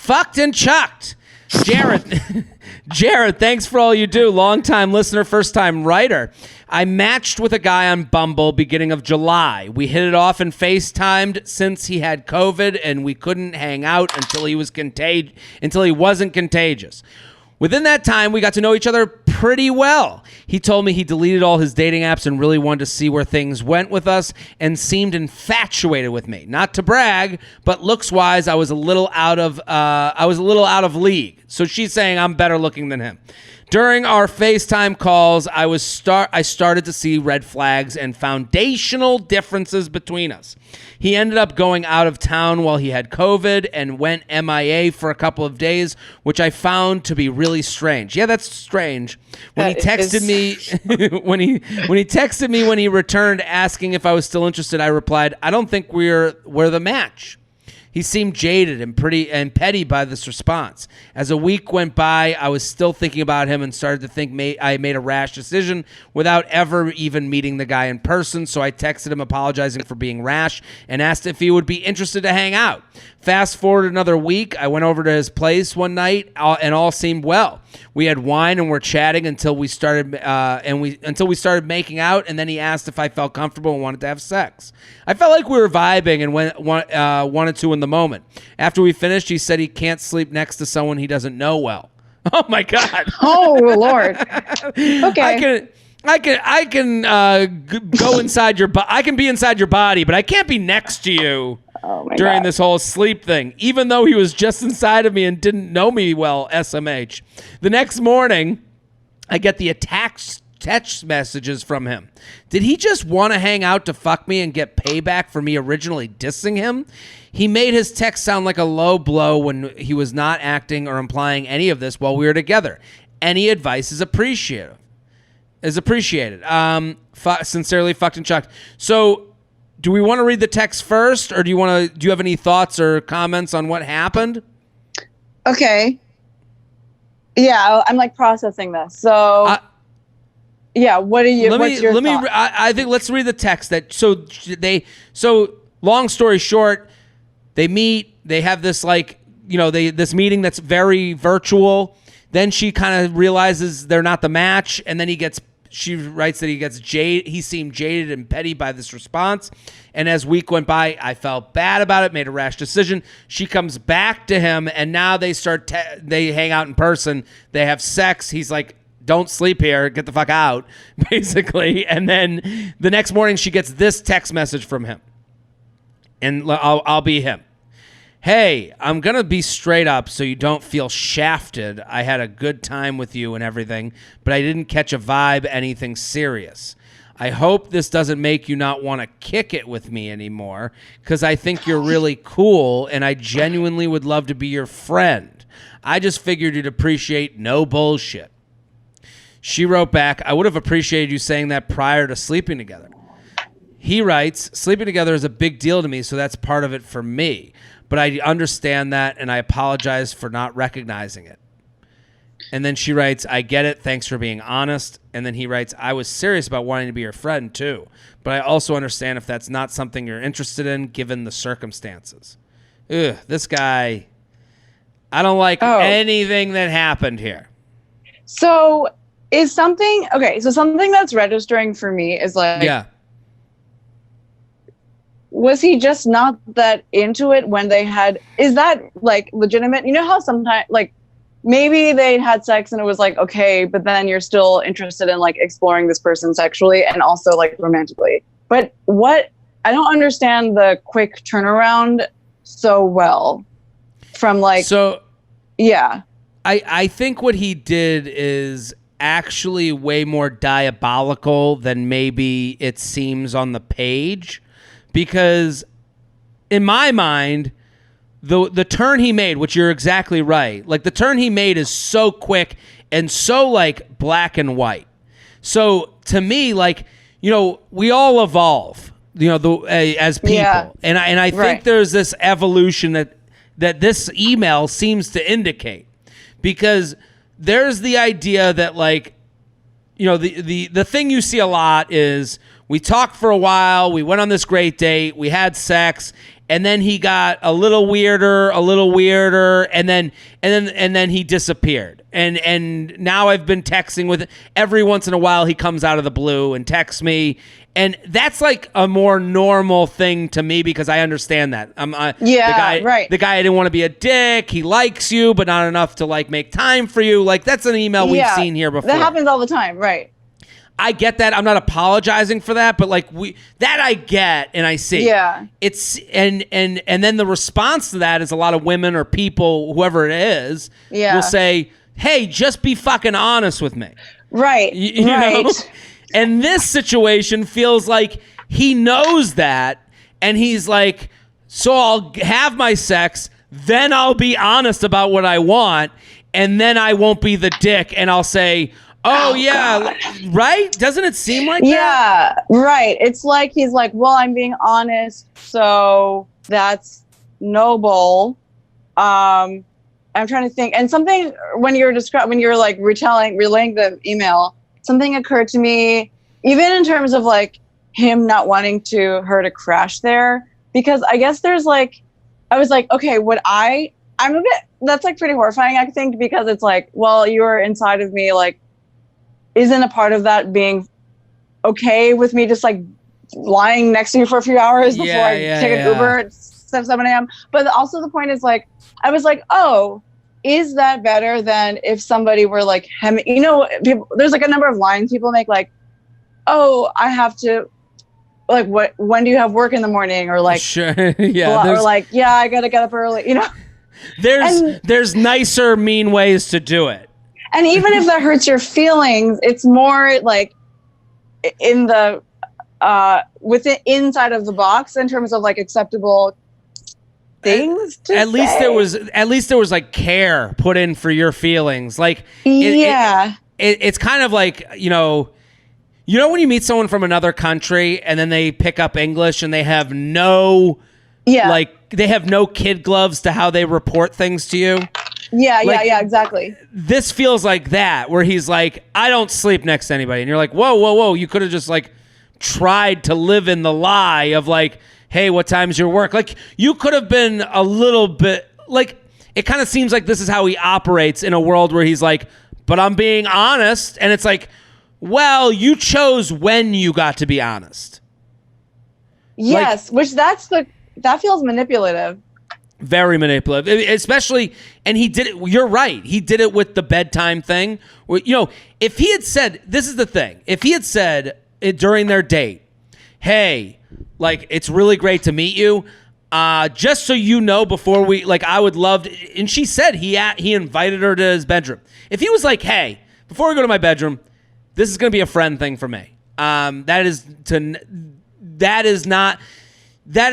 Fucked and chucked. Jared, thanks for all you do. Long-time listener, first-time writer. I matched with a guy on Bumble beginning of July. We hit it off and FaceTimed since he had COVID and we couldn't hang out until he wasn't contagious. Within that time, we got to know each other pretty well. He told me he deleted all his dating apps and really wanted to see where things went with us and seemed infatuated with me. Not to brag, but looks-wise, I was a little out of league. So she's saying I'm better looking than him. During our FaceTime calls, I started to see red flags and foundational differences between us. He ended up going out of town while he had COVID and went MIA for a couple of days, which I found to be really strange. Yeah, that's strange. When he texted me when he returned asking if I was still interested, I replied, "I don't think we're the match." He seemed jaded and petty by this response. As a week went by, I was still thinking about him and started to think I made a rash decision without ever even meeting the guy in person. So I texted him apologizing for being rash and asked if he would be interested to hang out. Fast forward another week, I went over to his place one night and all seemed well. We had wine and were chatting until we started making out, and then he asked if I felt comfortable and wanted to have sex. I felt like we were vibing and wanted to in the moment. After we finished, he said he can't sleep next to someone he doesn't know well. Oh my God. Oh Lord. Okay. I can go inside your I can be inside your body, but I can't be next to you during this whole sleep thing, even though he was just inside of me and didn't know me well, SMH. The next morning, I get the text messages from him. Did he just want to hang out to fuck me and get payback for me originally dissing him? He made his text sound like a low blow when he was not acting or implying any of this while we were together. Any advice is appreciated. Sincerely, fucked and chucked. So, do we want to read the text first, or do you have any thoughts or comments on what happened? Okay. Yeah, I'm like processing this. So, yeah, what's your thought? I think let's read the text. So long story short, they meet. They have this this meeting that's very virtual. Then she kind of realizes they're not the match, and then she writes that he seemed jaded and petty by this response. And as week went by, I felt bad about it, made a rash decision. She comes back to him, and now they they hang out in person. They have sex. He's like, "Don't sleep here. Get the fuck out," basically. And then the next morning, she gets this text message from him. And I'll be him. "Hey, I'm going to be straight up so you don't feel shafted. I had a good time with you and everything, but I didn't catch a vibe, anything serious. I hope this doesn't make you not want to kick it with me anymore, because I think you're really cool and I genuinely would love to be your friend. I just figured you'd appreciate no bullshit." She wrote back, "I would have appreciated you saying that prior to sleeping together." He writes, "Sleeping together is a big deal to me, so that's part of it for me. But I understand that, and I apologize for not recognizing it." And then she writes, "I get it. Thanks for being honest." And then he writes, "I was serious about wanting to be your friend, too. But I also understand if that's not something you're interested in, given the circumstances." Ugh, this guy, I don't like anything that happened here. So something that's registering for me is like, yeah. Was he just not that into it when they had, is that like legitimate? You know how sometimes like maybe they had sex and it was like, okay, but then you're still interested in like exploring this person sexually and also like romantically. But I don't understand the quick turnaround so well from like, so yeah. I think what he did is actually way more diabolical than maybe it seems on the page. Because in my mind, the turn he made, which you're exactly right, like the turn he made is so quick and so like black and white. So to me, like, you know, we all evolve, you know, as people. Yeah. And I think there's this evolution that this email seems to indicate, because there's the idea that like, you know, the thing you see a lot is we talked for a while, we went on this great date, we had sex, and then he got a little weirder, and then he disappeared. And now I've been texting with every once in a while he comes out of the blue and texts me, and that's like a more normal thing to me because I understand that. The guy I didn't want to be a dick. He likes you, but not enough to like make time for you. Like that's an email we've seen here before. That happens all the time, right? I get that. I'm not apologizing for that, but like that I get and I see. Yeah. It's and then the response to that is a lot of women or people, whoever it is, will say, "Hey, just be fucking honest with me." Right. You know? And this situation feels like he knows that, and he's like, "So I'll have my sex, then I'll be honest about what I want, and then I won't be the dick, and I'll say." Oh yeah, God. Right? Doesn't it seem like that? Yeah, right. It's like he's like, well, I'm being honest, so that's noble. I'm trying to think, and something when you're like relaying the email, something occurred to me, even in terms of like him not wanting her to crash there, because I guess there's like, I was like, okay, that's like pretty horrifying, I think, because it's like, well, you're inside of me, like. Isn't a part of that being okay with me just like lying next to you for a few hours before I take an Uber at 7 a.m. But also the point is like, I was like, oh, is that better than if somebody were like, there's like a number of lines people make like, oh, I have to, like, when do you have work in the morning? Or like, sure. Or like, I got to get up early, There's nicer, mean ways to do it. And even if that hurts your feelings, it's more like in the within inside of the box in terms of like acceptable things. At least there was like care put in for your feelings. Like it's kind of like when you meet someone from another country and then they pick up English and they have no kid gloves to how they report things to you. Yeah, exactly. This feels like that, where he's like, I don't sleep next to anybody. And you're like, whoa. You could have just like tried to live in the lie of like, hey, what time's your work? Like you could have been a little bit like, it kind of seems like this is how he operates in a world where he's like, but I'm being honest. And it's like, well, you chose when you got to be honest. Yes, like, that feels manipulative. Very manipulative, especially, and he did it. You're right. He did it with the bedtime thing. If he had said, this is the thing. If he had said it during their date, hey, like, it's really great to meet you. Just so you know, before we, like, I would love to, and she said he invited her to his bedroom. If he was like, hey, before we go to my bedroom, this is going to be a friend thing for me. That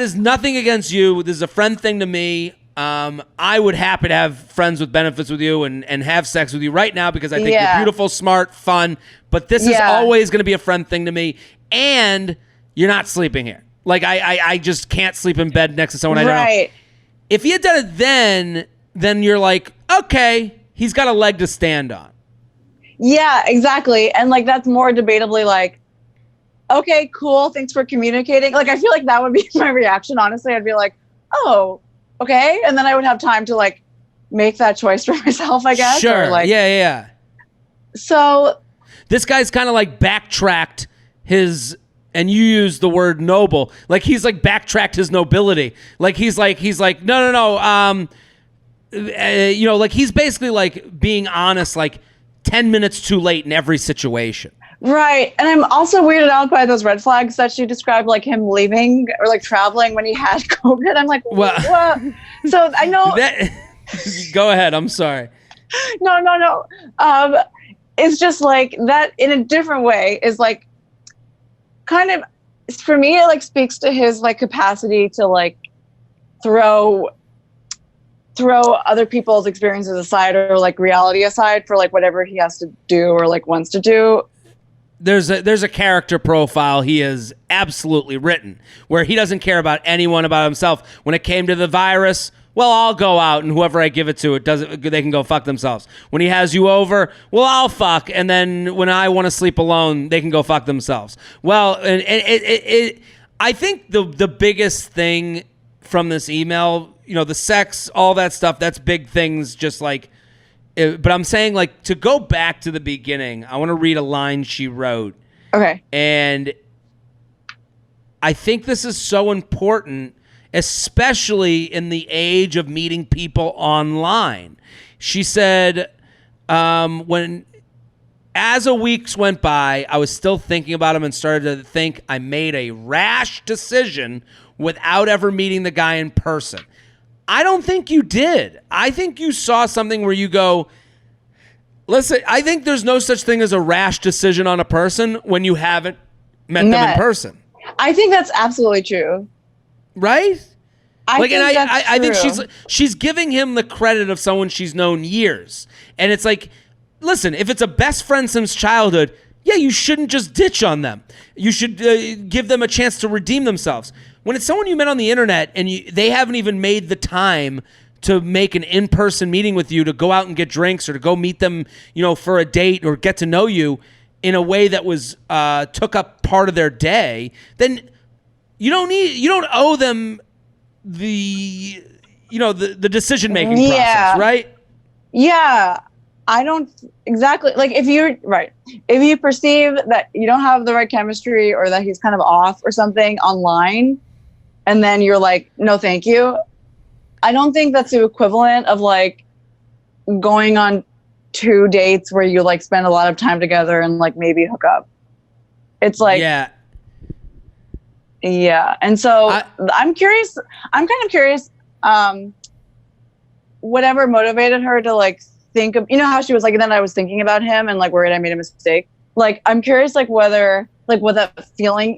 is nothing against you. This is a friend thing to me. I would happy to have friends with benefits with you and have sex with you right now because I think you're beautiful, smart, fun. But this is always going to be a friend thing to me. And you're not sleeping here. Like, I just can't sleep in bed next to someone I don't know. If he had done it then you're like, okay, he's got a leg to stand on. Yeah, exactly. And like, that's more debatably like, okay, cool. Thanks for communicating. Like, I feel like that would be my reaction. Honestly, I'd be like, oh, okay. And then I would have time to like make that choice for myself, I guess. Sure. Or like, yeah. So this guy's kind of like backtracked his, and you use the word noble. Like he's like backtracked his nobility. Like he's like, no. Like he's basically like being honest, like 10 minutes too late in every situation. Right. And I'm also weirded out by those red flags that you described, like him leaving or like traveling when he had COVID. I'm like, what? So I know. Go ahead. I'm sorry. No. It's just like that in a different way is like kind of, for me, it like speaks to his like capacity to like throw other people's experiences aside or like reality aside for like whatever he has to do or like wants to do. There's a character profile he has absolutely written where he doesn't care about anyone, about himself. When it came to the virus, well, I'll go out and whoever I give it to, they can go fuck themselves. When he has you over, well, I'll fuck, and then when I want to sleep alone, they can go fuck themselves. Well, and I think the biggest thing from this email, the sex, all that stuff, that's big things, just like, but I'm saying, like, to go back to the beginning, I want to read a line she wrote. Okay. And I think this is so important, especially in the age of meeting people online. She said, as the weeks went by, I was still thinking about him and started to think I made a rash decision without ever meeting the guy in person. I don't think you did. I think you saw something where you go, listen, I think there's no such thing as a rash decision on a person when you haven't met them in person. I think that's absolutely true. Right? I think true. she's giving him the credit of someone she's known years. And it's like, listen, if it's a best friend since childhood, yeah, you shouldn't just ditch on them. You should give them a chance to redeem themselves. When it's someone you met on the internet and they haven't even made the time to make an in-person meeting with you, to go out and get drinks or to go meet them, for a date or get to know you in a way that was took up part of their day, then you don't owe them the decision-making process, right? Yeah. I don't exactly, like, if you perceive that you don't have the right chemistry or that he's kind of off or something online, and then you're like, no, thank you. I don't think that's the equivalent of like going on 2 dates where you like spend a lot of time together and like maybe hook up. It's like, yeah. And so I'm curious. I'm kind of curious, whatever motivated her to like think of, how she was like, and then I was thinking about him and like worried I made a mistake. Like, I'm curious, like whether, like what that feeling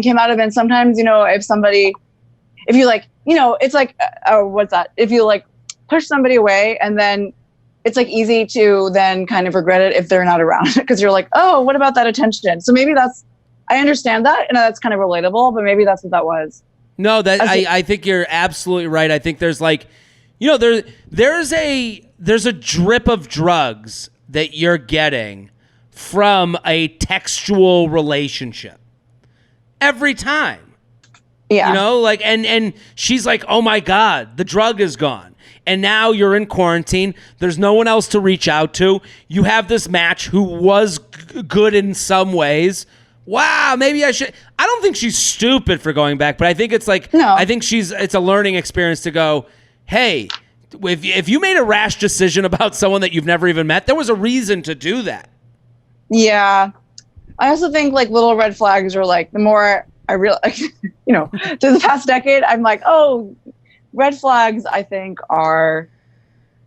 came out of. And sometimes, if you like, it's like, what's that? If you like push somebody away and then it's like easy to then kind of regret it if they're not around, because you're like, oh, what about that attention? So maybe I understand that and that's kind of relatable, but maybe that's what that was. No, I think you're absolutely right. I think there's like, there's a drip of drugs that you're getting from a textual relationship every time. Yeah. And she's like, oh my God, the drug is gone. And now you're in quarantine. There's no one else to reach out to. You have this match who was good in some ways. Wow, maybe I should. I don't think she's stupid for going back, but I think it's like, no. I think it's a learning experience to go, hey, if you made a rash decision about someone that you've never even met, there was a reason to do that. Yeah. I also think like little red flags are like, the more I realize, to the past decade, I'm like, oh, red flags, I think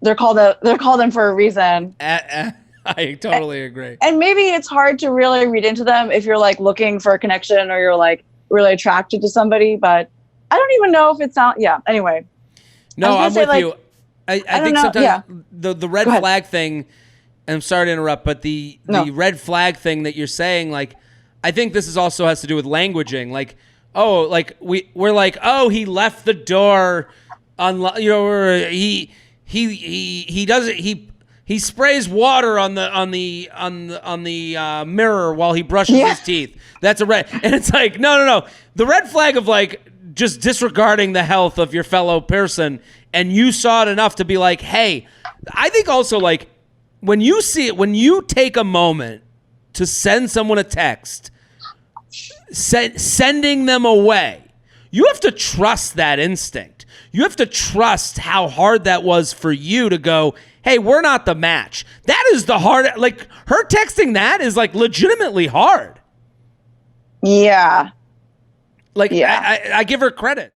they're called them for a reason. I totally agree. And maybe it's hard to really read into them if you're like looking for a connection or you're like really attracted to somebody, but I don't even know if it sounds, anyway. No, I'm with you. I think sometimes the red flag thing, and I'm sorry to interrupt, but the red flag thing that you're saying, like, I think this is also has to do with languaging. Like, oh, like we're like, oh, he left the door or he does it. He sprays water on the mirror while he brushes his teeth. That's a red. And it's like, no. The red flag of like just disregarding the health of your fellow person, and you saw it enough to be like, hey, I think also like when you take a moment to send someone a text, sending them away, you have to trust that instinct. You have to trust how hard that was for you to go, hey, we're not the match. That is the hard, like her texting that is like legitimately hard. Yeah. Like I give her credit.